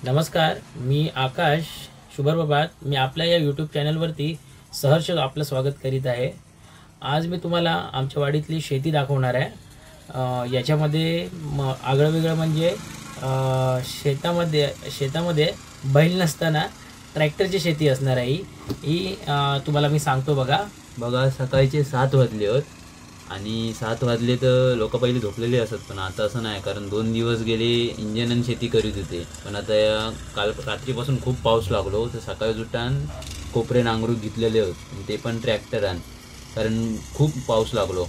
नमस्कार, मी आकाश शुभप्रभात. मी आपल्या या यूट्यूब चॅनलवरती सहर्ष आपलं स्वागत करीत आहे. आज मी तुम्हाला आमच्या वाडीतली शेती दाखवणार आहे. याच्यामध्ये आगळं वेगळं म्हणजे शेतामध्ये बैल नसताना ट्रॅक्टरची शेती असणार आहे. ही तुम्हाला मी सांगतो. बघा सकाळचे 7 वाजले होत आणि 7 वाजले तर लोक पहिले झोपलेले असत, पण आता असं नाही, कारण 2 दिवस गेले इंजनानं शेती करीत होते. पण आता या काल रात्रीपासून खूप पाऊस लागलो तर सकाळी उठान कोपरे नांगरू घेतलेले होत, ते पण ट्रॅक्टरान, कारण खूप पाऊस लागलो.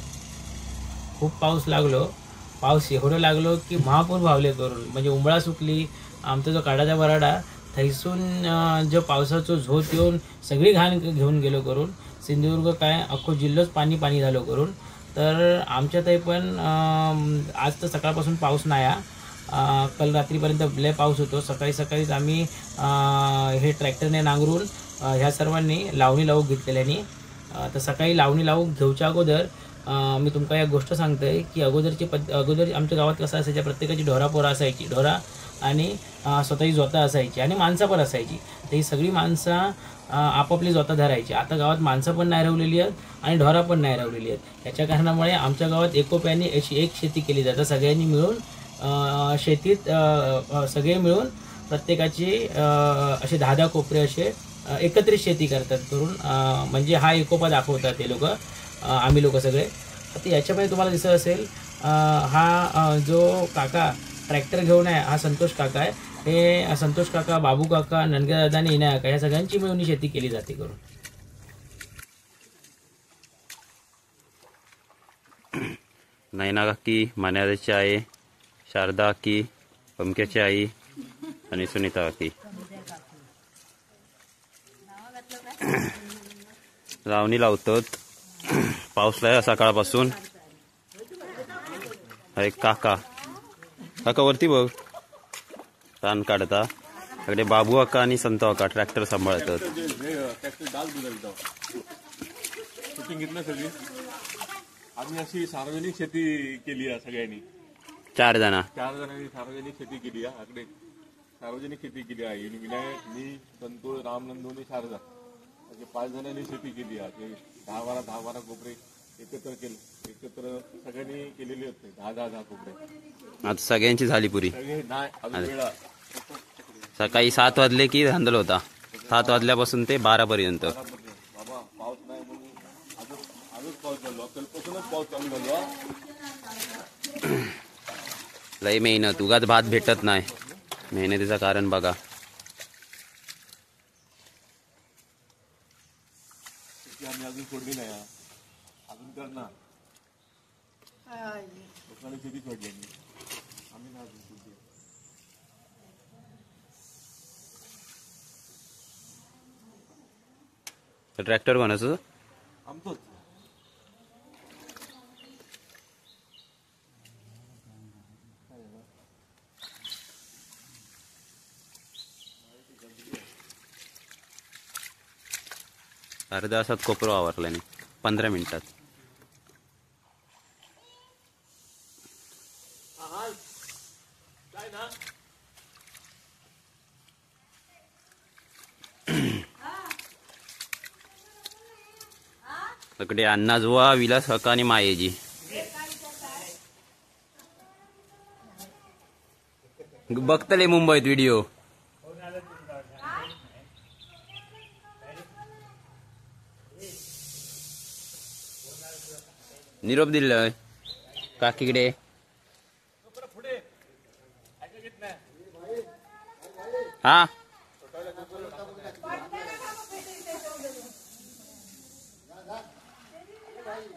पाऊस एवढं लागलो की महापूर भावले करून, म्हणजे उंबळा सुकली. आमचा जो काडाचा वराडा थैसून जो पावसाचा झोत येऊन सगळी घाण घेऊन गेलो करून, सिंधुदुर्ग काय अख्खो जिल्हाच पाणी झालो करून. तर आमच्यातही पण आज तर सकाळपासून पाऊस नाही. काल रात्रीपर्यंत लय पाऊस होतो. सकाळीच आम्ही हे ट्रॅक्टरने नांगरून ह्या सर्वांनी लावणी लावून घेतलेल्यानी. तर सकाळी लावणी लावून घेऊच्या अगोदर मी तुमका एक गोष्ट सांगतोय की अगोदर आमच्या गावात कसं असायच्या, प्रत्येकाची ढोरापोरा असायची. ढोरा आणि स्वतःची जोता असायची आणि माणसं पण असायची. तर ही सगळी माणसं आपापली जोता धरायची. आता गावात माणसं पण नाही राहिलेली आहेत आणि ढोरा पण नाही राहिलेली आहेत. याच्या कारणामुळे आमच्या गावात एकोप्याने एक शेती केली जाते. सगळ्यांनी मिळून शेतीत सगळे मिळून प्रत्येकाची असे 10-10 कोपरे असे एकत्रित शेती करतात करून, म्हणजे हा एकोपा दाखवतात ते लोक, आम्ही लोक सगळे. आता याच्यामध्ये तुम्हाला दिसत असेल, हा जो काका ट्रॅक्टर घेऊन आहे हा संतोष काका आहे. हे संतोष काका, बाबू काका, नंदगे दादा आणि इना काका या सगळ्यांची मिळून शेती केली जाते करून. नैना काकी, मान्याची आई, शारदा काकी, पमक्याची आई आणि सुनीता काकी. लावणी लावतात. पाऊस लागला सकाळपासून. एक काका वरती बघ रान काढता. इकडे बाबू अक्का आणि संत अक्का ट्रॅक्टर सांभाळतात. आम्ही अशी सार्वजनिक शेती केली आहे सगळ्यांनी. 4 जणांनी सार्वजनिक शेती केली आहे. आकडे सार्वजनिक शेती केली आहे. विनायक, मी, संतोष, रामनंदू आणि शारदा असे 5 जणांनी शेती केली आहे. 10-12 कोपरे एकत्र सगळ्यांनी केलेले होते. 10 कोपरे. आता सगळ्यांची झाली पुरी. सकाळी 7 वाजले की धांदल होता. 7 वाजल्यापासून ते 12 पर्यंत. बाबा पाऊस नाही म्हणून आजच पाऊस झालो. कालपासूनच पाऊस चालू झाला. लय मेहनत, उगाच भात भेटत नाही. मेहनतीचं कारण बघा. आम्ही अजून सोडली नाही. अजून करणार लोकांनी शेती सोडली. आम्ही नाही अजून सोडली. ट्रॅक्टर कोणाचं? आमचंच. अर्ध्या तासात कोपरो आवरल्याने 15 मिनिटात. इकडे अण्णा जुवा, विलास हक्का आणि मायेजी. बघतले मुंबईत व्हिडिओ. निरोप दिलाय काकीकडे. हा नाही